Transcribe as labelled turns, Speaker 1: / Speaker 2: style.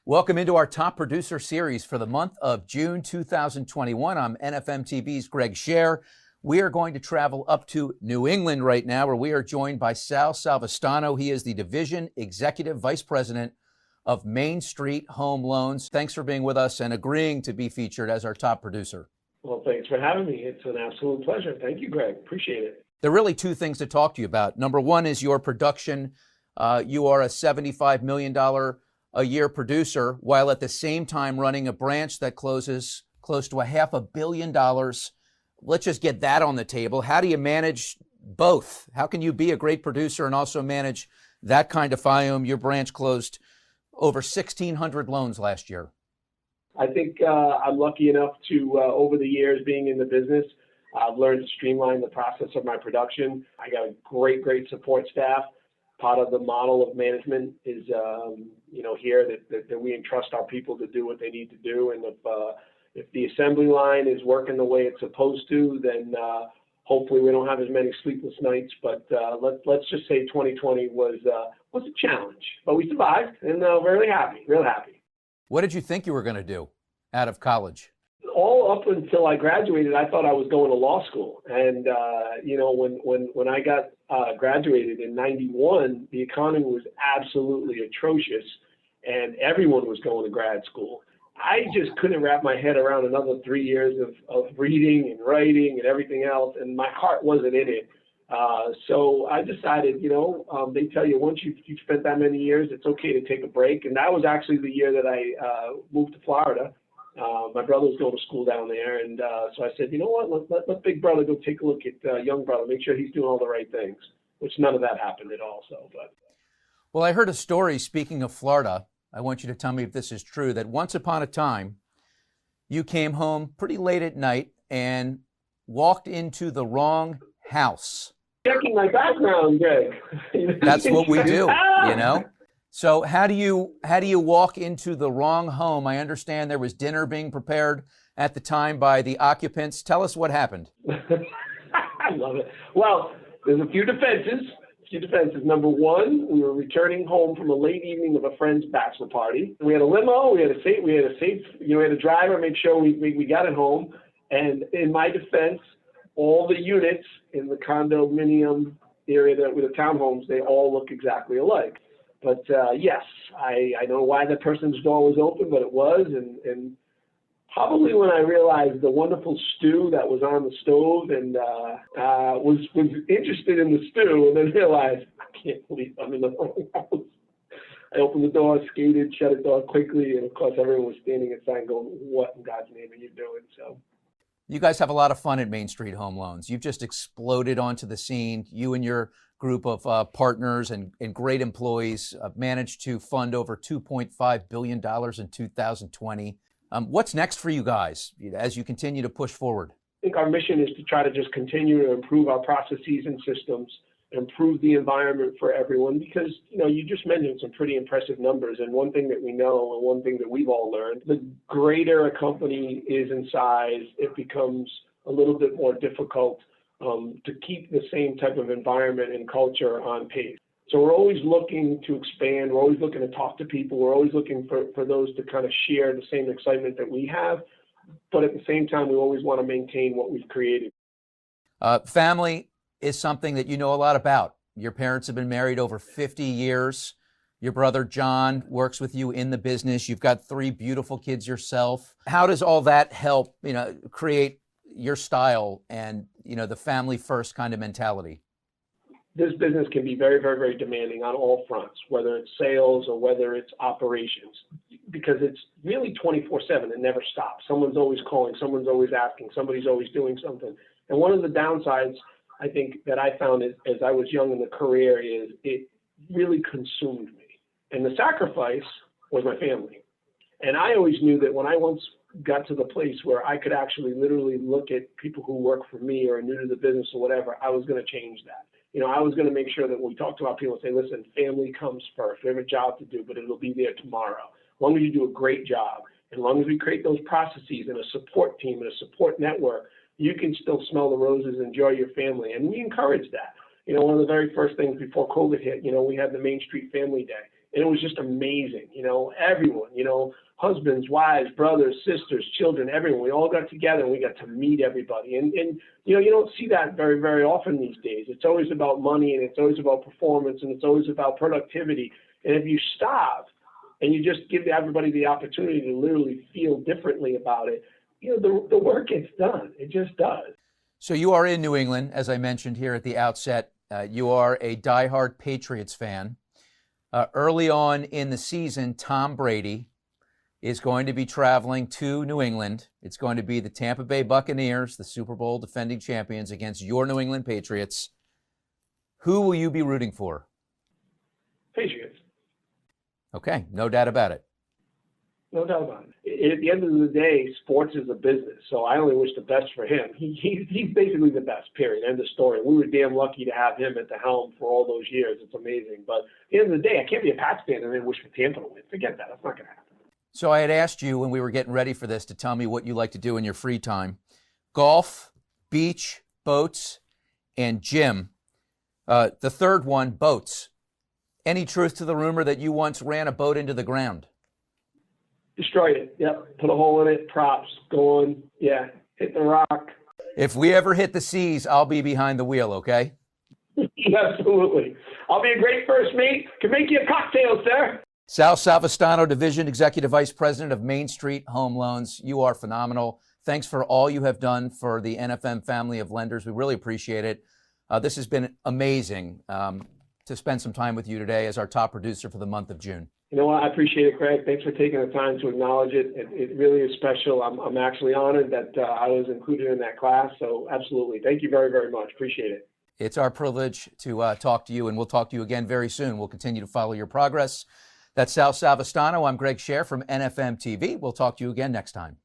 Speaker 1: Welcome into our Top Producer series for the month of June 2021. I'm NFM TV's Greg Scher. We are going to travel up to New England right now, where we are joined by Sal Savastano. He is the Division Executive Vice President of Main Street Home Loans. Thanks for being with us and agreeing to be featured as our top producer.
Speaker 2: Well, thanks for having me. It's an absolute pleasure. Thank you, Greg. Appreciate it.
Speaker 1: There are really two things to talk to you about. Number one is your production. You are a $75 million a year producer, while at the same time running a branch that closes close to $500 million. Let's just get that on the table. How do you manage both? How can you be a great producer and also manage that kind of volume? Your branch closed over 1,600 loans last year.
Speaker 2: I think I'm lucky enough to, over the years being in the business, I've learned to streamline the process of my production. I got a great support staff. Part of the model of management is, here that we entrust our people to do what they need to do. And if the assembly line is working the way it's supposed to, then hopefully we don't have as many sleepless nights. But let's just say 2020 was a challenge, but we survived, and real happy.
Speaker 1: What did you think you were going to do out of college?
Speaker 2: All up until I graduated, I thought I was going to law school. And, when I got graduated in 91, the economy was absolutely atrocious and everyone was going to grad school. I just couldn't wrap my head around another 3 years of reading and writing and everything else, and my heart wasn't in it. So I decided, they tell you once you've spent that many years, it's okay to take a break. And that was actually the year that I moved to Florida. My brother was going to school down there, and so I said, you know what, let big brother go take a look at young brother, make sure he's doing all the right things, which none of that happened at all.
Speaker 1: Well, I heard a story, speaking of Florida, I want you to tell me if this is true, that once upon a time, you came home pretty late at night and walked into the wrong house.
Speaker 2: Checking my background, Greg.
Speaker 1: That's what we do, So how do you walk into the wrong home? I understand there was dinner being prepared at the time by the occupants. Tell us what happened.
Speaker 2: I love it. Well, there's a few defenses. Number one, we were returning home from a late evening of a friend's bachelor party. We had a limo. We had a driver. Make sure we got it home. And in my defense, all the units in the condominium area with the townhomes, they all look exactly alike. But yes, I know why that person's door was open, but it was, and probably when I realized the wonderful stew that was on the stove, and was interested in the stew, and then realized I can't believe I'm in the wrong house. I opened the door, skated, shut the door quickly, and of course everyone was standing inside going, "What in God's name are you doing?" So.
Speaker 1: You guys have a lot of fun at Main Street Home Loans. You've just exploded onto the scene. You and your group of partners and great employees managed to fund over $2.5 billion in 2020. What's next for you guys as you continue to push forward?
Speaker 2: I think our mission is to try to just continue to improve our processes and systems, improve the environment for everyone, because, you just mentioned some pretty impressive numbers. And one thing that we know, and one thing that we've all learned, the greater a company is in size, it becomes a little bit more difficult to keep the same type of environment and culture on pace. So we're always looking to expand. We're always looking to talk to people. We're always looking for those to kind of share the same excitement that we have. But at the same time, we always want to maintain what we've created.
Speaker 1: Family is something that you know a lot about. Your parents have been married over 50 years. Your brother John works with you in the business. You've got 3 beautiful kids yourself. How does all that help, create your style and, the family first kind of mentality?
Speaker 2: This business can be very demanding on all fronts, whether it's sales or whether it's operations, because it's really 24/7 and never stops. Someone's always calling, someone's always asking, somebody's always doing something. And one of the downsides I think that I found as I was young in the career is it really consumed me. And the sacrifice was my family. And I always knew that when I once got to the place where I could actually literally look at people who work for me or are new to the business or whatever, I was going to change that. I was going to make sure that when we talk to our people and say, listen, family comes first. We have a job to do, but it'll be there tomorrow. As long as you do a great job, as long as we create those processes and a support team and a support network, you can still smell the roses, enjoy your family. And we encourage that. One of the very first things before COVID hit, we had the Main Street Family Day. And it was just amazing. Everyone, husbands, wives, brothers, sisters, children, everyone. We all got together and we got to meet everybody. And you don't see that very, very often these days. It's always about money, and it's always about performance, and it's always about productivity. And if you stop and you just give everybody the opportunity to literally feel differently about it, the work gets done. It just does.
Speaker 1: So you are in New England, as I mentioned here at the outset. You are a diehard Patriots fan. Early on in the season, Tom Brady is going to be traveling to New England. It's going to be the Tampa Bay Buccaneers, the Super Bowl defending champions, against your New England Patriots. Who will you be rooting for?
Speaker 2: Patriots.
Speaker 1: Okay, no doubt about it.
Speaker 2: No doubt about it. At the end of the day, sports is a business, so I only wish the best for him. He's basically the best, period. End of story. We were damn lucky to have him at the helm for all those years. It's amazing. But at the end of the day, I can't be a Pats fan and then wish for Tampa to win. Forget that. That's not going to happen.
Speaker 1: So I had asked you when we were getting ready for this to tell me what you like to do in your free time. Golf, beach, boats, and gym. The third one, boats. Any truth to the rumor that you once ran a boat into the ground?
Speaker 2: Destroyed it. Yep. Put a hole in it. Props. Going. Yeah. Hit the rock.
Speaker 1: If we ever hit the seas, I'll be behind the wheel, okay?
Speaker 2: Absolutely. I'll be a great first mate. Can make you a cocktail, sir.
Speaker 1: Sal Savastano, Division Executive Vice President of Main Street Home Loans. You are phenomenal. Thanks for all you have done for the NFM Family of Lenders. We really appreciate it. This has been amazing to spend some time with you today as our top producer for the month of June.
Speaker 2: You know what? I appreciate it, Craig. Thanks for taking the time to acknowledge it. It really is special. I'm actually honored that I was included in that class. So absolutely. Thank you very, very much. Appreciate it.
Speaker 1: It's our privilege to talk to you, and we'll talk to you again very soon. We'll continue to follow your progress. That's Sal Savastano. I'm Greg Scher from NFM TV. We'll talk to you again next time.